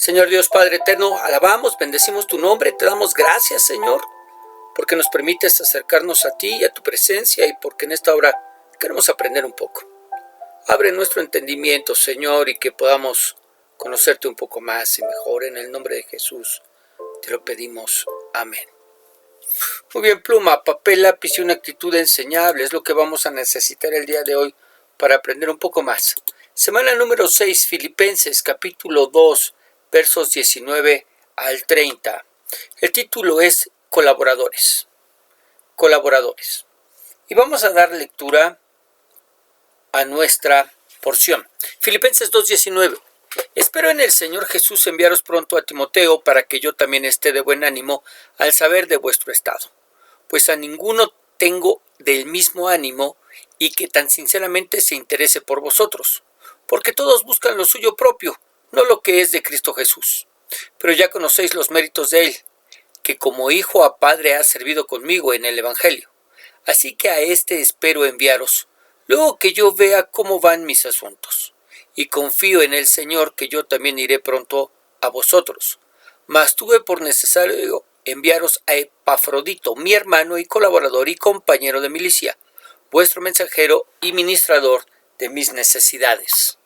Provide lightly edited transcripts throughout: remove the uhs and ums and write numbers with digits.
Señor Dios Padre eterno, alabamos, bendecimos tu nombre, te damos gracias, Señor, porque nos permites acercarnos a ti y a tu presencia y porque en esta hora queremos aprender un poco. Abre nuestro entendimiento, Señor, y que podamos conocerte un poco más y mejor. En el nombre de Jesús te lo pedimos. Amén. Muy bien, pluma, papel, lápiz y una actitud enseñable es lo que vamos a necesitar el día de hoy para aprender un poco más. Semana número 6, Filipenses, capítulo 2, versos 19 al 30. El título es Colaboradores. Colaboradores. Y vamos a dar lectura a nuestra porción. Filipenses 2:19. Espero en el Señor Jesús enviaros pronto a Timoteo para que yo también esté de buen ánimo al saber de vuestro estado. Pues a ninguno tengo del mismo ánimo y que tan sinceramente se interese por vosotros, porque todos buscan lo suyo propio, no lo que es de Cristo Jesús. Pero ya conocéis los méritos de él, que como hijo a padre ha servido conmigo en el Evangelio. Así que a este espero enviaros, luego que yo vea cómo van mis asuntos. Y confío en el Señor que yo también iré pronto a vosotros. Mas tuve por necesario enviaros a Epafrodito, mi hermano y colaborador y compañero de milicia, vuestro mensajero y ministrador de mis necesidades.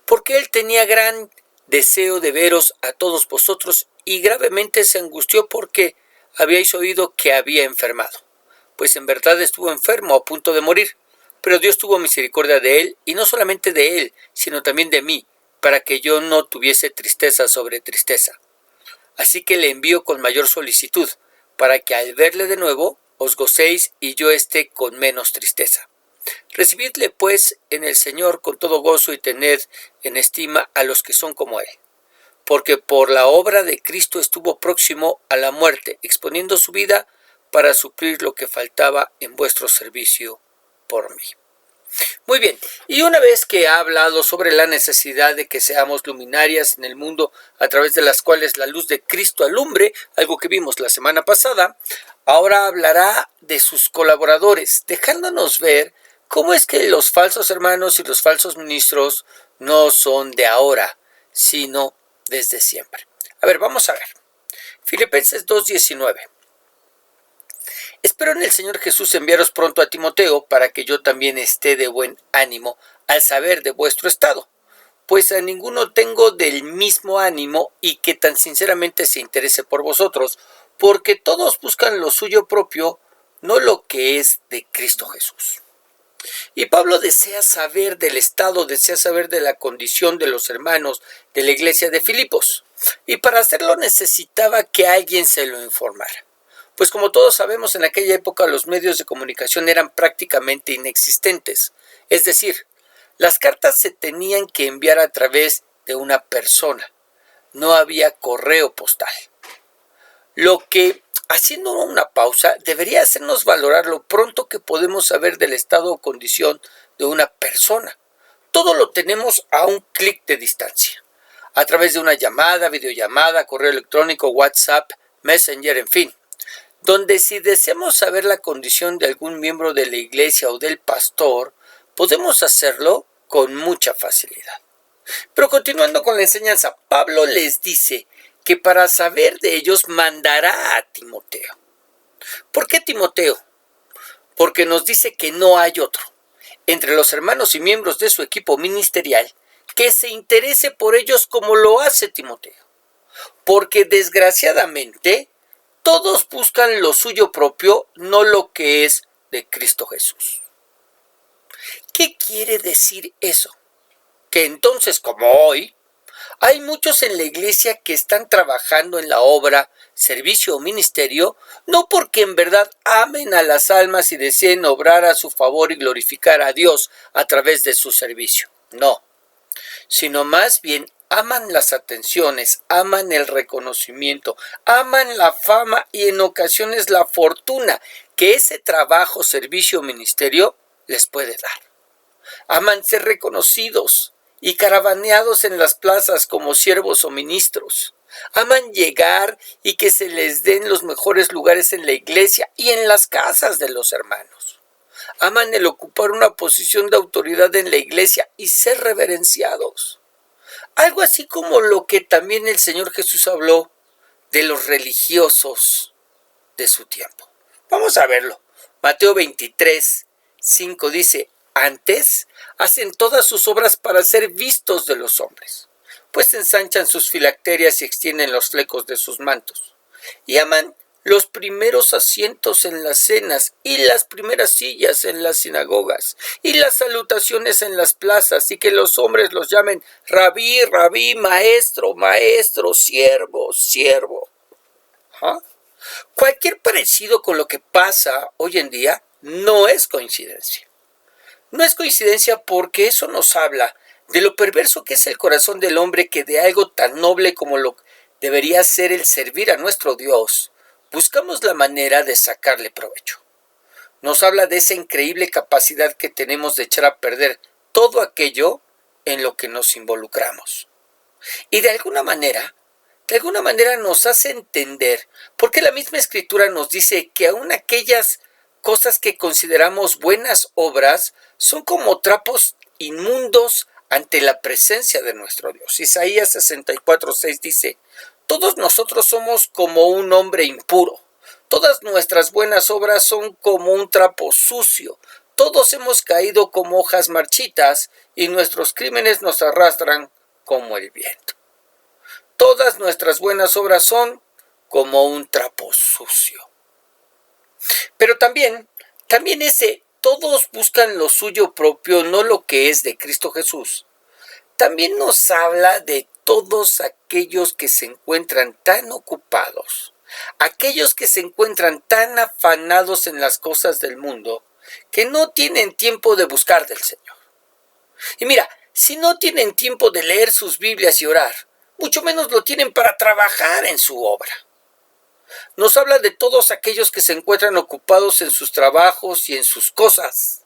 Porque él tenía gran deseo de veros a todos vosotros y gravemente se angustió porque habíais oído que había enfermado. Pues en verdad estuvo enfermo a punto de morir, pero Dios tuvo misericordia de él, y no solamente de él, sino también de mí, para que yo no tuviese tristeza sobre tristeza. Así que le envío con mayor solicitud, para que al verle de nuevo os gocéis y yo esté con menos tristeza. Recibidle pues en el Señor con todo gozo y tened en estima a los que son como él. Porque por la obra de Cristo estuvo próximo a la muerte, exponiendo su vida para suplir lo que faltaba en vuestro servicio por mí. Muy bien, y una vez que ha hablado sobre la necesidad de que seamos luminarias en el mundo a través de las cuales la luz de Cristo alumbre, algo que vimos la semana pasada, ahora hablará de sus colaboradores, dejándonos ver cómo es que los falsos hermanos y los falsos ministros no son de ahora, sino desde siempre. A ver, vamos a ver. Filipenses 2:19. Espero en el Señor Jesús enviaros pronto a Timoteo para que yo también esté de buen ánimo al saber de vuestro estado, pues a ninguno tengo del mismo ánimo y que tan sinceramente se interese por vosotros, porque todos buscan lo suyo propio, no lo que es de Cristo Jesús. Y Pablo desea saber del estado, desea saber de la condición de los hermanos de la iglesia de Filipos, y para hacerlo necesitaba que alguien se lo informara. Pues como todos sabemos, en aquella época los medios de comunicación eran prácticamente inexistentes. Es decir, las cartas se tenían que enviar a través de una persona. No había correo postal. Lo que, haciendo una pausa, debería hacernos valorar lo pronto que podemos saber del estado o condición de una persona. Todo lo tenemos a un clic de distancia. A través de una llamada, videollamada, correo electrónico, WhatsApp, Messenger, en fin. Donde si deseamos saber la condición de algún miembro de la iglesia o del pastor, podemos hacerlo con mucha facilidad. Pero continuando con la enseñanza, Pablo les dice que para saber de ellos mandará a Timoteo. ¿Por qué Timoteo? Porque nos dice que no hay otro, entre los hermanos y miembros de su equipo ministerial, que se interese por ellos como lo hace Timoteo. Porque desgraciadamente, todos buscan lo suyo propio, no lo que es de Cristo Jesús. ¿Qué quiere decir eso? Que entonces, como hoy, hay muchos en la iglesia que están trabajando en la obra, servicio o ministerio, no porque en verdad amen a las almas y deseen obrar a su favor y glorificar a Dios a través de su servicio. No, sino más bien aman las atenciones, aman el reconocimiento, aman la fama y en ocasiones la fortuna que ese trabajo, servicio o ministerio les puede dar. Aman ser reconocidos y caravaneados en las plazas como siervos o ministros. Aman llegar y que se les den los mejores lugares en la iglesia y en las casas de los hermanos. Aman el ocupar una posición de autoridad en la iglesia y ser reverenciados. Algo así como lo que también el Señor Jesús habló de los religiosos de su tiempo. Vamos a verlo. Mateo 23:5 dice: antes hacen todas sus obras para ser vistos de los hombres, pues ensanchan sus filacterias y extienden los flecos de sus mantos, y aman los primeros asientos en las cenas y las primeras sillas en las sinagogas y las salutaciones en las plazas, y que los hombres los llamen rabí, rabí, maestro, maestro, siervo, siervo. ¿Ah? Cualquier parecido con lo que pasa hoy en día no es coincidencia. No es coincidencia, porque eso nos habla de lo perverso que es el corazón del hombre, que de algo tan noble como lo debería ser el servir a nuestro Dios, buscamos la manera de sacarle provecho. Nos habla de esa increíble capacidad que tenemos de echar a perder todo aquello en lo que nos involucramos. Y de alguna manera nos hace entender, porque la misma Escritura nos dice que aún aquellas cosas que consideramos buenas obras son como trapos inmundos ante la presencia de nuestro Dios. Isaías 64:6 dice: todos nosotros somos como un hombre impuro, todas nuestras buenas obras son como un trapo sucio, todos hemos caído como hojas marchitas, y nuestros crímenes nos arrastran como el viento. Todas nuestras buenas obras son como un trapo sucio. Pero también ese todos buscan lo suyo propio, no lo que es de Cristo Jesús, también nos habla de todos aquellos que se encuentran tan ocupados, aquellos que se encuentran tan afanados en las cosas del mundo, que no tienen tiempo de buscar del Señor. Y mira, si no tienen tiempo de leer sus Biblias y orar, mucho menos lo tienen para trabajar en su obra. Nos habla de todos aquellos que se encuentran ocupados en sus trabajos y en sus cosas,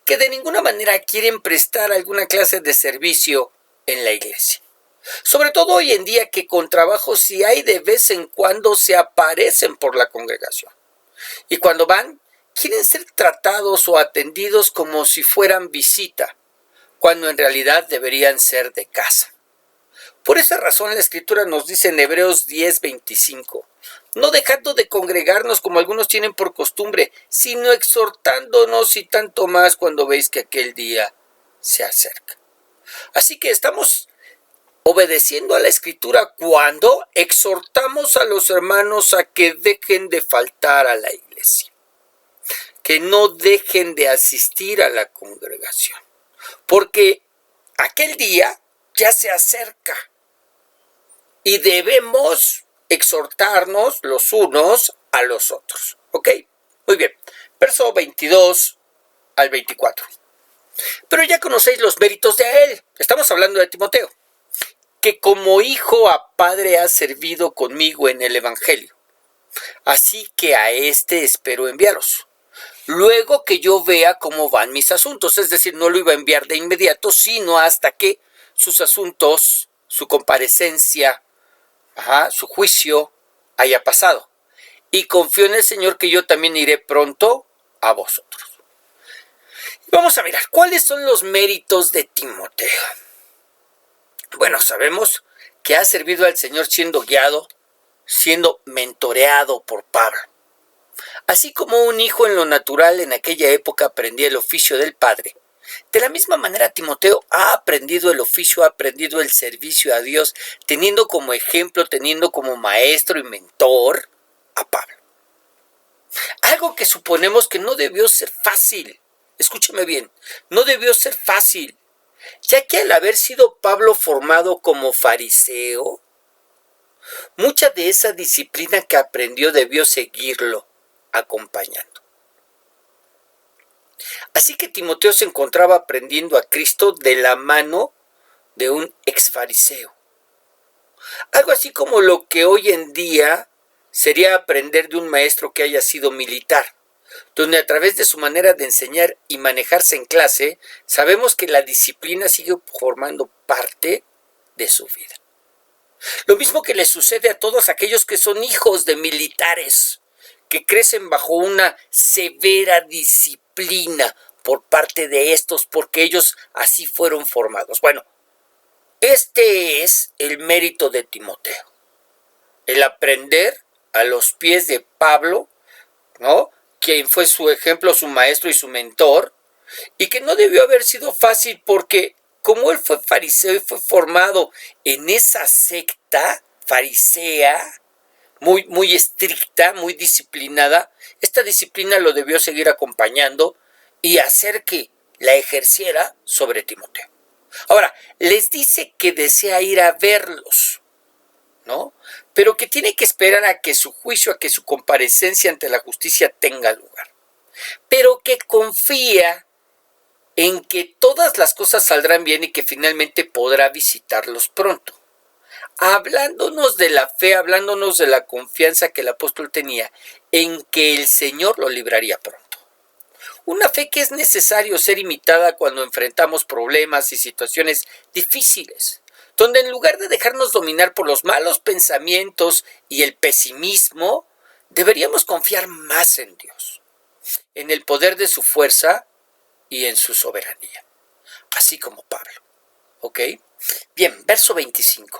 que de ninguna manera quieren prestar alguna clase de servicio en la iglesia. Sobre todo hoy en día, que con trabajo, si hay, de vez en cuando se aparecen por la congregación. Y cuando van, quieren ser tratados o atendidos como si fueran visita, cuando en realidad deberían ser de casa. Por esa razón la Escritura nos dice en Hebreos 10:25: no dejando de congregarnos como algunos tienen por costumbre, sino exhortándonos, y tanto más cuando veis que aquel día se acerca. Así que estamos obedeciendo a la Escritura cuando exhortamos a los hermanos a que dejen de faltar a la iglesia, que no dejen de asistir a la congregación, porque aquel día ya se acerca y debemos exhortarnos los unos a los otros. ¿Ok? Muy bien. Verso 22 al 24. Pero ya conocéis los méritos de él. Estamos hablando de Timoteo, que como hijo a padre ha servido conmigo en el evangelio. Así que a este espero enviaros, luego que yo vea cómo van mis asuntos. Es decir, no lo iba a enviar de inmediato, sino hasta que sus asuntos, su comparecencia, su juicio haya pasado. Y confío en el Señor que yo también iré pronto a vosotros. Vamos a mirar cuáles son los méritos de Timoteo. Bueno, sabemos que ha servido al Señor siendo guiado, siendo mentoreado por Pablo. Así como un hijo en lo natural en aquella época aprendía el oficio del padre, de la misma manera Timoteo ha aprendido el oficio, ha aprendido el servicio a Dios, teniendo como ejemplo, teniendo como maestro y mentor a Pablo. Algo que suponemos que no debió ser fácil. Escúcheme bien, no debió ser fácil, ya que al haber sido Pablo formado como fariseo, mucha de esa disciplina que aprendió debió seguirlo acompañando. Así que Timoteo se encontraba aprendiendo a Cristo de la mano de un ex fariseo. Algo así como lo que hoy en día sería aprender de un maestro que haya sido militar, donde a través de su manera de enseñar y manejarse en clase, sabemos que la disciplina sigue formando parte de su vida. Lo mismo que le sucede a todos aquellos que son hijos de militares, que crecen bajo una severa disciplina por parte de estos, porque ellos así fueron formados. Bueno, Este es el mérito de Timoteo, el aprender a los pies de Pablo, ¿no? Quien fue su ejemplo, su maestro y su mentor, y que no debió haber sido fácil porque como él fue fariseo y fue formado en esa secta farisea, muy estricta, muy disciplinada, esta disciplina lo debió seguir acompañando y hacer que la ejerciera sobre Timoteo. Ahora, les dice que desea ir a verlos, ¿no? Pero que tiene que esperar a que su juicio, a que su comparecencia ante la justicia tenga lugar. Pero que confía en que todas las cosas saldrán bien y que finalmente podrá visitarlos pronto. Hablándonos de la fe, hablándonos de la confianza que el apóstol tenía en que el Señor lo libraría pronto. Una fe que es necesario ser imitada cuando enfrentamos problemas y situaciones difíciles, donde en lugar de dejarnos dominar por los malos pensamientos y el pesimismo, deberíamos confiar más en Dios, en el poder de su fuerza y en su soberanía, así como Pablo. ¿Ok? Bien, verso 25.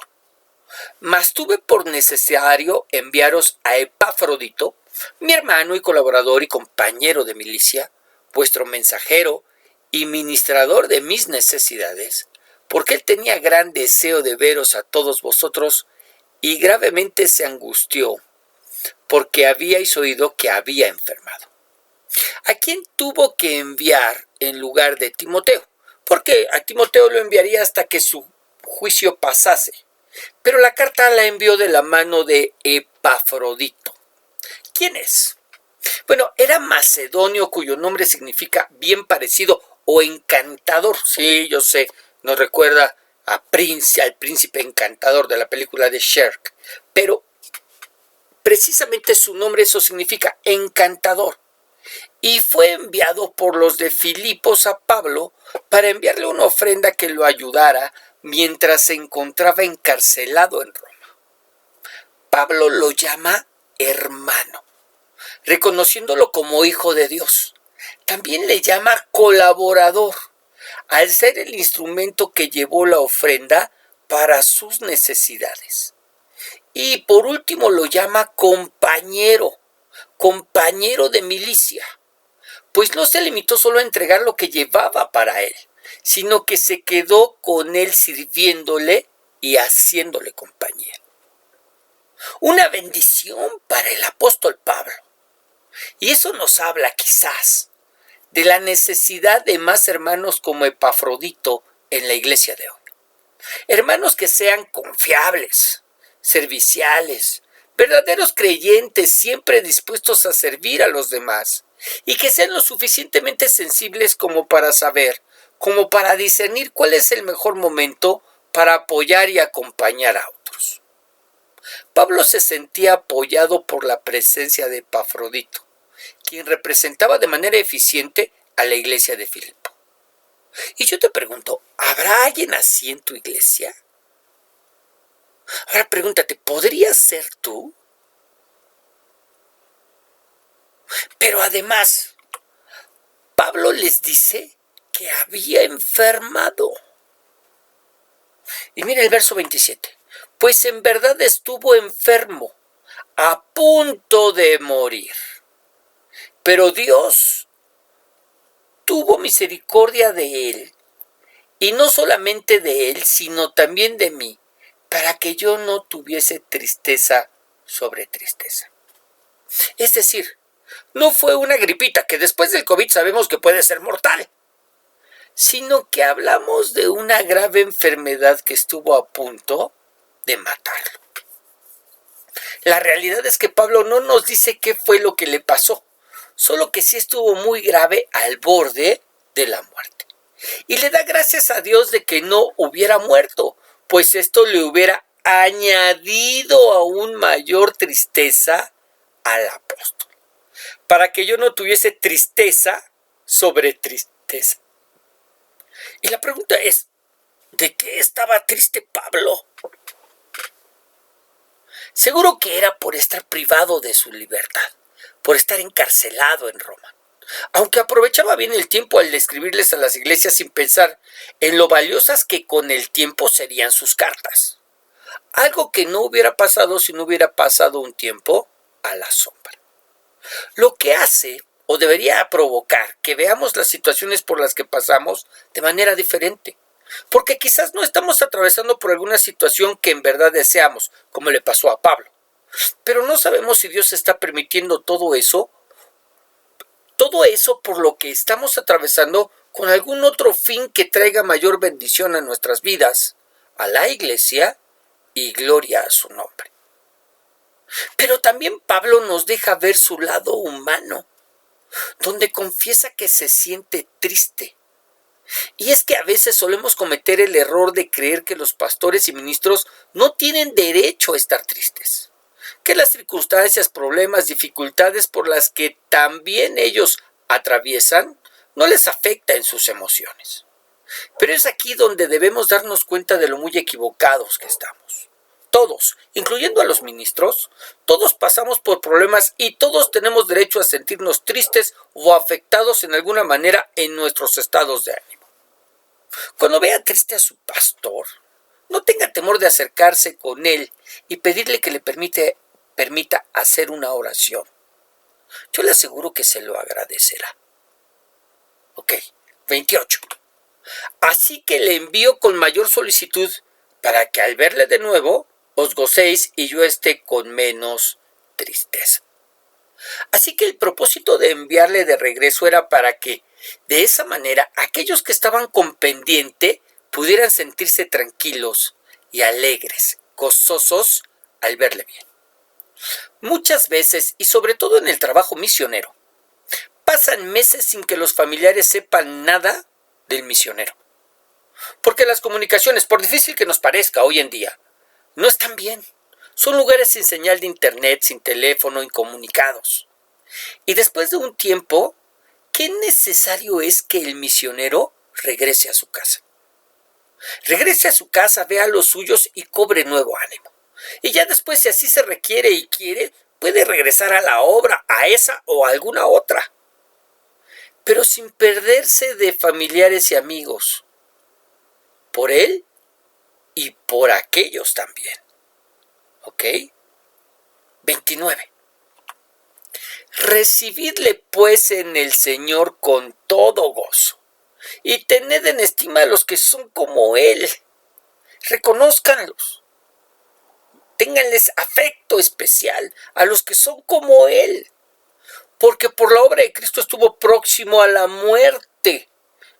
Mas tuve por necesario enviaros a Epafrodito, mi hermano y colaborador y compañero de milicia, vuestro mensajero y ministrador de mis necesidades, porque él tenía gran deseo de veros a todos vosotros y gravemente se angustió, porque habíais oído que había enfermado. ¿A quién tuvo que enviar en lugar de Timoteo? Porque a Timoteo lo enviaría hasta que su juicio pasase. Pero la carta la envió de la mano de Epafrodito. ¿Quién es? Bueno, era macedonio cuyo nombre significa bien parecido o encantador. Sí, yo sé, nos recuerda al príncipe encantador de la película de Shrek. Pero precisamente su nombre eso significa encantador. Y fue enviado por los de Filipos a Pablo para enviarle una ofrenda que lo ayudara mientras se encontraba encarcelado en Roma. Pablo lo llama hermano, reconociéndolo como hijo de Dios. También le llama colaborador, al ser el instrumento que llevó la ofrenda para sus necesidades. Y por último lo llama compañero de milicia, pues no se limitó solo a entregar lo que llevaba para él, sino que se quedó con él sirviéndole y haciéndole compañía. Una bendición para el apóstol Pablo. Y eso nos habla quizás de la necesidad de más hermanos como Epafrodito en la iglesia de hoy. Hermanos que sean confiables, serviciales, verdaderos creyentes, siempre dispuestos a servir a los demás, y que sean lo suficientemente sensibles como para saber, como para discernir cuál es el mejor momento para apoyar y acompañar a otros. Pablo se sentía apoyado por la presencia de Epafrodito, quien representaba de manera eficiente a la iglesia de Filipo. Y yo te pregunto, ¿habrá alguien así en tu iglesia? Ahora pregúntate, ¿podrías ser tú? Pero además, Pablo les dice que había enfermado. Y mira el verso 27. Pues en verdad estuvo enfermo, a punto de morir. Pero Dios tuvo misericordia de él, y no solamente de él, sino también de mí, para que yo no tuviese tristeza sobre tristeza. Es decir, no fue una gripita, que después del COVID sabemos que puede ser mortal, sino que hablamos de una grave enfermedad que estuvo a punto de matarlo. La realidad es que Pablo no nos dice qué fue lo que le pasó, solo que sí estuvo muy grave al borde de la muerte. Y le da gracias a Dios de que no hubiera muerto, pues esto le hubiera añadido aún mayor tristeza al apóstol, para que yo no tuviese tristeza sobre tristeza. Y la pregunta es, ¿de qué estaba triste Pablo? Seguro que era por estar privado de su libertad, por estar encarcelado en Roma. aunque aprovechaba bien el tiempo al escribirles a las iglesias sin pensar en lo valiosas que con el tiempo serían sus cartas. Algo que no hubiera pasado si no hubiera pasado un tiempo a la sombra. Lo que hace o debería provocar que veamos las situaciones por las que pasamos de manera diferente. Porque quizás no estamos atravesando por alguna situación que en verdad deseamos, como le pasó a Pablo. Pero no sabemos si Dios está permitiendo todo eso por lo que estamos atravesando con algún otro fin que traiga mayor bendición a nuestras vidas, a la iglesia y gloria a su nombre. Pero también Pablo nos deja ver su lado humano, donde confiesa que se siente triste. Y es que a veces solemos cometer el error de creer que los pastores y ministros no tienen derecho a estar tristes, que las circunstancias, problemas, dificultades por las que también ellos atraviesan no les afecta en sus emociones. Pero es aquí donde debemos darnos cuenta de lo muy equivocados que estamos. Todos, incluyendo a los ministros, todos pasamos por problemas y todos tenemos derecho a sentirnos tristes o afectados en alguna manera en nuestros estados de ánimo. Cuando vea triste a su pastor, no tenga temor de acercarse con él y pedirle que le permita hacer una oración. Yo le aseguro que se lo agradecerá. Ok, 28. Así que le envío con mayor solicitud para que al verle de nuevo os gocéis y yo esté con menos tristeza. Así que el propósito de enviarle de regreso era para que, de esa manera, aquellos que estaban con pendiente pudieran sentirse tranquilos y alegres, gozosos al verle bien. Muchas veces, y sobre todo en el trabajo misionero, pasan meses sin que los familiares sepan nada del misionero. Porque las comunicaciones, por difícil que nos parezca hoy en día, no están bien. Son lugares sin señal de internet, sin teléfono, incomunicados. Y después de un tiempo, ¿qué necesario es que el misionero regrese a su casa? Regrese a su casa, vea a los suyos y cobre nuevo ánimo. Y ya después, si así se requiere y quiere, puede regresar a la obra, a esa o a alguna otra. Pero sin perderse de familiares y amigos. Por él y por aquellos también. ¿Ok? 29. Recibidle pues en el Señor con todo gozo, y tened en estima a los que son como Él. Reconózcanlos. Ténganles afecto especial a los que son como Él, porque por la obra de Cristo estuvo próximo a la muerte,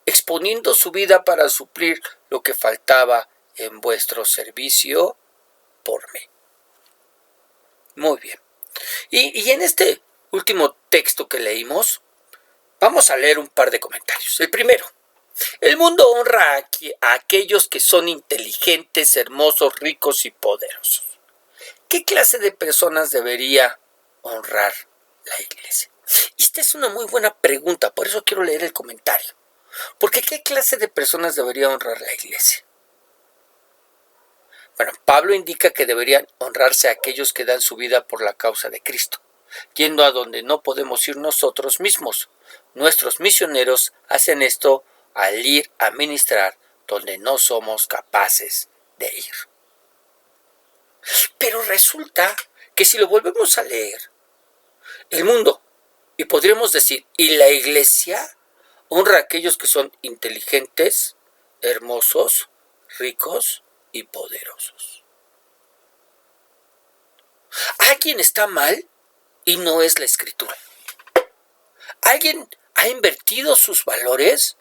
exponiendo su vida para suplir lo que faltaba en vuestro servicio por mí. Muy bien. Y en este último texto que leímos, vamos a leer un par de comentarios. El primero: el mundo honra a aquellos que son inteligentes, hermosos, ricos y poderosos. ¿Qué clase de personas debería honrar la iglesia? Esta es una muy buena pregunta, por eso quiero leer el comentario. Porque ¿qué clase de personas debería honrar la iglesia? Bueno, Pablo indica que deberían honrarse a aquellos que dan su vida por la causa de Cristo, yendo a donde no podemos ir nosotros mismos. Nuestros misioneros hacen esto al ir a ministrar donde no somos capaces de ir. Pero resulta que si lo volvemos a leer, el mundo, y podríamos decir, y la iglesia, honra a aquellos que son inteligentes, hermosos, ricos y poderosos. Alguien está mal y no es la Escritura. Alguien ha invertido sus valores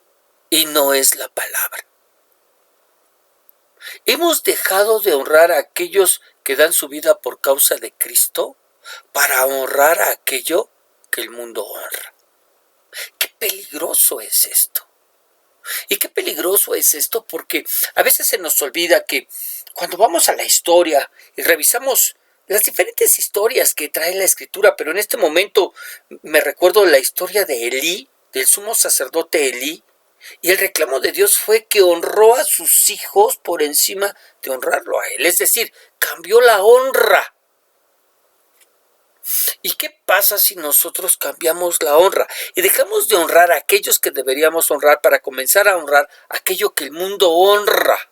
y no es la palabra. Hemos dejado de honrar a aquellos que dan su vida por causa de Cristo para honrar a aquello que el mundo honra. Qué peligroso es esto. Y qué peligroso es esto porque a veces se nos olvida que cuando vamos a la historia y revisamos las diferentes historias que trae la Escritura, pero en este momento me recuerdo la historia de Elí, del sumo sacerdote Elí, y el reclamo de Dios fue que honró a sus hijos por encima de honrarlo a él, es decir, cambió la honra. ¿Y qué pasa si nosotros cambiamos la honra y dejamos de honrar a aquellos que deberíamos honrar para comenzar a honrar aquello que el mundo honra?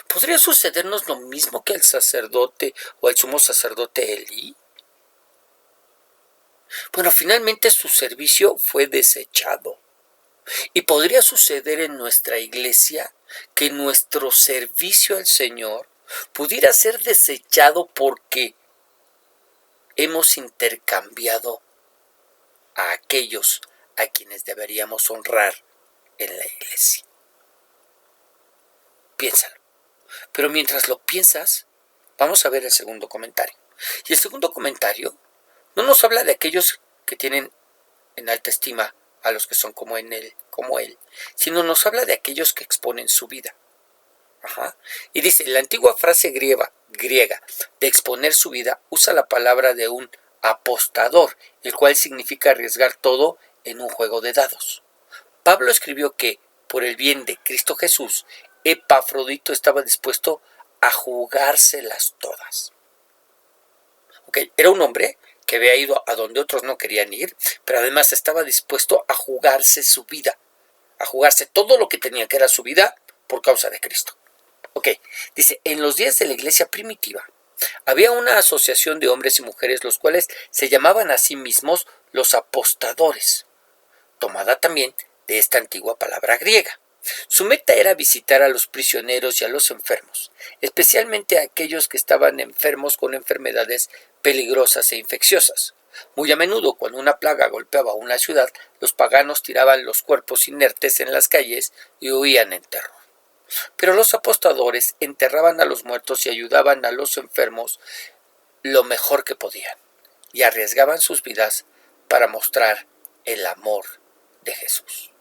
¿Podría sucedernos lo mismo que al sacerdote o al sumo sacerdote Elí? Bueno, finalmente su servicio fue desechado. Y podría suceder en nuestra iglesia que nuestro servicio al Señor pudiera ser desechado porque hemos intercambiado a aquellos a quienes deberíamos honrar en la iglesia. Piénsalo. Pero mientras lo piensas, vamos a ver el segundo comentario. Y el segundo comentario no nos habla de aquellos que tienen en alta estima a los que son como él, sino nos habla de aquellos que exponen su vida. Y dice, la antigua frase griega de exponer su vida usa la palabra de un apostador, el cual significa arriesgar todo en un juego de dados. Pablo escribió que, por el bien de Cristo Jesús, Epafrodito estaba dispuesto a jugárselas todas. Era un hombre que había ido a donde otros no querían ir, pero además estaba dispuesto a jugarse su vida, a jugarse todo lo que tenía, que era su vida, por causa de Cristo. Dice, en los días de la iglesia primitiva, había una asociación de hombres y mujeres, los cuales se llamaban a sí mismos los apostadores, tomada también de esta antigua palabra griega. Su meta era visitar a los prisioneros y a los enfermos, especialmente a aquellos que estaban enfermos con enfermedades peligrosas e infecciosas. Muy a menudo, cuando una plaga golpeaba una ciudad, los paganos tiraban los cuerpos inertes en las calles y huían en terror. Pero los apostadores enterraban a los muertos y ayudaban a los enfermos lo mejor que podían, y arriesgaban sus vidas para mostrar el amor de Jesús.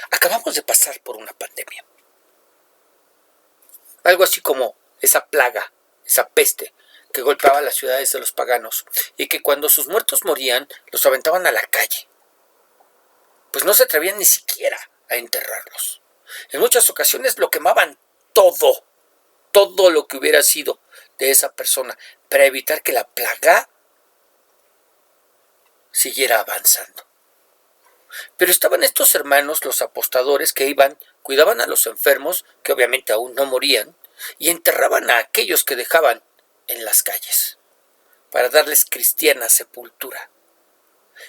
Acabamos de pasar por una pandemia. Algo así como esa plaga, esa peste que golpeaba las ciudades de los paganos y que cuando sus muertos morían los aventaban a la calle. Pues no se atrevían ni siquiera a enterrarlos. En muchas ocasiones lo quemaban todo lo que hubiera sido de esa persona para evitar que la plaga siguiera avanzando. Pero estaban estos hermanos, los apostadores, que cuidaban a los enfermos, que obviamente aún no morían, y enterraban a aquellos que dejaban en las calles, para darles cristiana sepultura.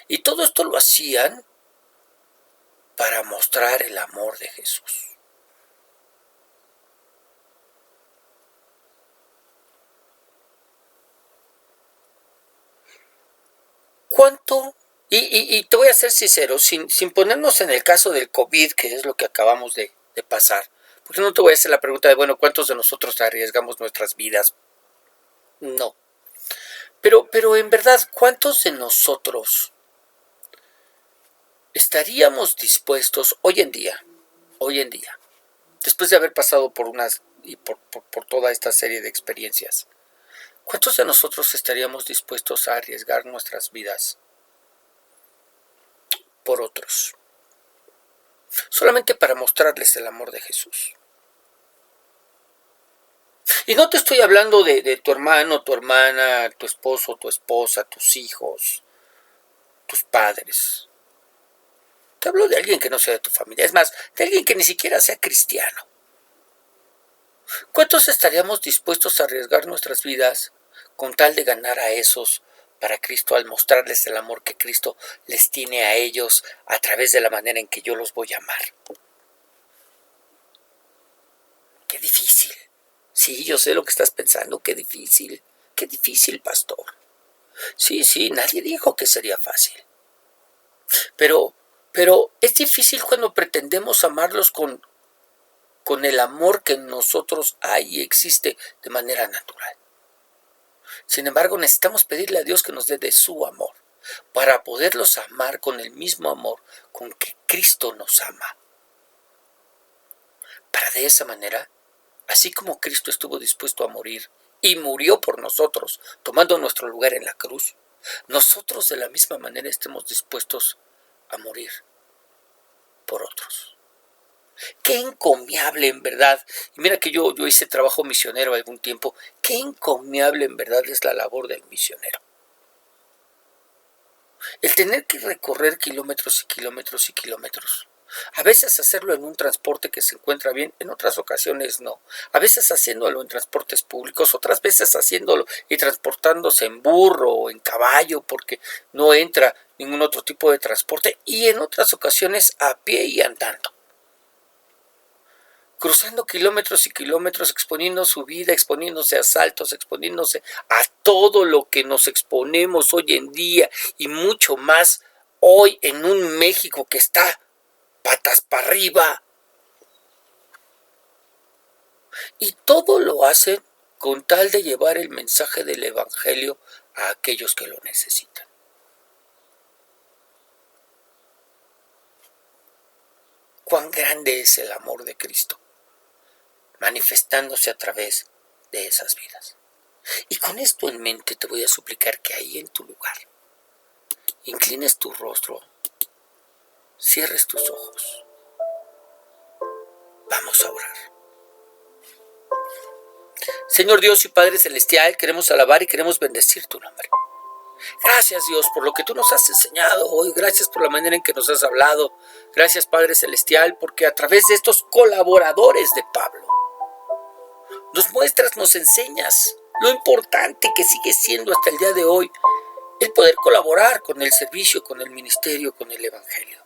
Y todo esto lo hacían para mostrar el amor de Jesús. ¿Cuánto? Y te voy a ser sincero, sin ponernos en el caso del COVID, que es lo que acabamos de pasar, porque no te voy a hacer la pregunta de, bueno, ¿cuántos de nosotros arriesgamos nuestras vidas? No. Pero en verdad, ¿cuántos de nosotros estaríamos dispuestos hoy en día, después de haber pasado por por toda esta serie de experiencias, ¿cuántos de nosotros estaríamos dispuestos a arriesgar nuestras vidas por otros? Solamente para mostrarles el amor de Jesús. Y no te estoy hablando de tu hermano, tu hermana, tu esposo, tu esposa, tus hijos, tus padres. Te hablo de alguien que no sea de tu familia, es más, de alguien que ni siquiera sea cristiano. ¿Cuántos estaríamos dispuestos a arriesgar nuestras vidas con tal de ganar a esos para Cristo, al mostrarles el amor que Cristo les tiene a ellos a través de la manera en que yo los voy a amar? ¡Qué difícil! Sí, yo sé lo que estás pensando, qué difícil, pastor. Sí, nadie dijo que sería fácil. Pero es difícil cuando pretendemos amarlos con el amor que en nosotros hay y existe de manera natural. Sin embargo, necesitamos pedirle a Dios que nos dé de su amor, para poderlos amar con el mismo amor con que Cristo nos ama. Para de esa manera, así como Cristo estuvo dispuesto a morir y murió por nosotros, tomando nuestro lugar en la cruz, nosotros de la misma manera estemos dispuestos a morir por otros. Qué encomiable en verdad. Y mira que yo hice trabajo misionero algún tiempo. Qué encomiable en verdad es la labor del misionero. El tener que recorrer kilómetros y kilómetros y kilómetros. A veces hacerlo en un transporte que se encuentra bien, en otras ocasiones no. A veces haciéndolo en transportes públicos, otras veces haciéndolo y transportándose en burro o en caballo porque no entra ningún otro tipo de transporte, y en otras ocasiones a pie y andando. Cruzando kilómetros y kilómetros, exponiendo su vida, exponiéndose a asaltos, exponiéndose a todo lo que nos exponemos hoy en día y mucho más hoy en un México que está patas para arriba. Y todo lo hacen con tal de llevar el mensaje del Evangelio a aquellos que lo necesitan. Cuán grande es el amor de Cristo, manifestándose a través de esas vidas. Y con esto en mente te voy a suplicar que ahí en tu lugar inclines tu rostro, cierres tus ojos. Vamos a orar. Señor Dios y Padre Celestial, queremos alabar y queremos bendecir tu nombre. Gracias, Dios, por lo que tú nos has enseñado hoy. Gracias por la manera en que nos has hablado. Gracias, Padre Celestial, porque a través de estos colaboradores de Pablo nos muestras, nos enseñas lo importante que sigue siendo hasta el día de hoy el poder colaborar con el servicio, con el ministerio, con el Evangelio.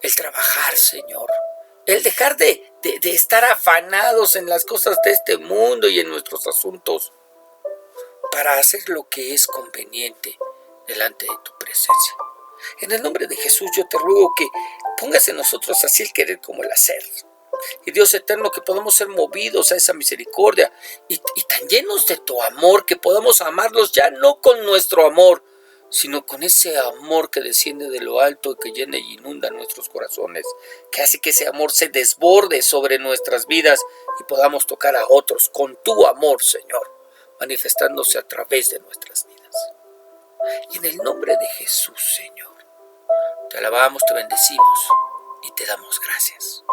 El trabajar, Señor. El dejar de estar afanados en las cosas de este mundo y en nuestros asuntos para hacer lo que es conveniente delante de tu presencia. En el nombre de Jesús yo te ruego que pongas en nosotros así el querer como el hacer. Y Dios eterno, que podamos ser movidos a esa misericordia y tan llenos de tu amor que podamos amarlos ya no con nuestro amor, sino con ese amor que desciende de lo alto y que llena y inunda nuestros corazones, que hace que ese amor se desborde sobre nuestras vidas y podamos tocar a otros con tu amor, Señor, manifestándose a través de nuestras vidas. Y en el nombre de Jesús, Señor, te alabamos, te bendecimos y te damos gracias.